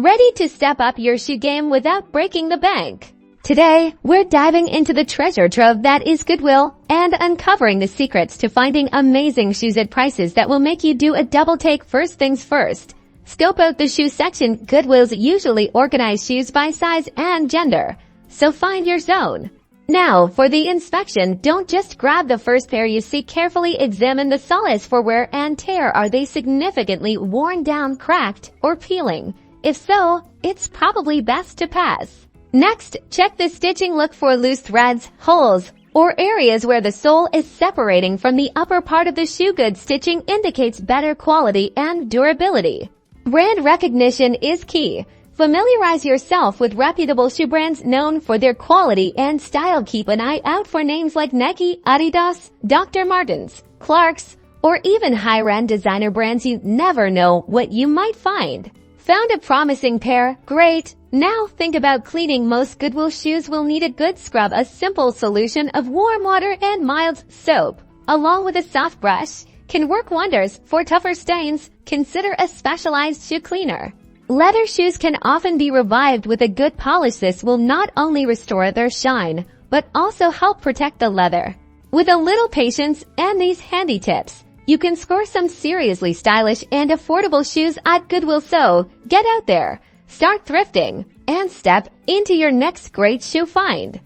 Ready to step up your shoe game without breaking the bank? Today, we're diving into the treasure trove that is Goodwill and uncovering the secrets to finding amazing shoes at prices that will make you do a double take. First things first. Scope out the shoe section. Goodwill's usually organize shoes by size and gender, so find your zone. Now, for the inspection, don't just grab the first pair you see. Carefully examine the soles for wear and tear. Are they significantly worn down, cracked, or peeling? If so, it's probably best to pass. Next, check the stitching. Look for loose threads, holes, or areas where the sole is separating from the upper part of the shoe. Good stitching indicates better quality and durability. Brand recognition is key. Familiarize yourself with reputable shoe brands known for their quality and style. Keep an eye out for names like Nike, Adidas, Dr. Martens, Clarks, or even high-end designer brands. You never know what you might find. Found a promising pair? Great! Now think about cleaning. Most Goodwill shoes will need a good scrub. A simple solution of warm water and mild soap, along with a soft brush, can work wonders. For tougher stains, consider a specialized shoe cleaner. Leather shoes can often be revived with a good polish. This will not only restore their shine, but also help protect the leather. With a little patience and these handy tips, you can score some seriously stylish and affordable shoes at Goodwill. So, get out there, start thrifting, and step into your next great shoe find.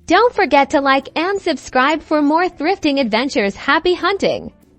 Don't forget to like and subscribe for more thrifting adventures. Happy hunting!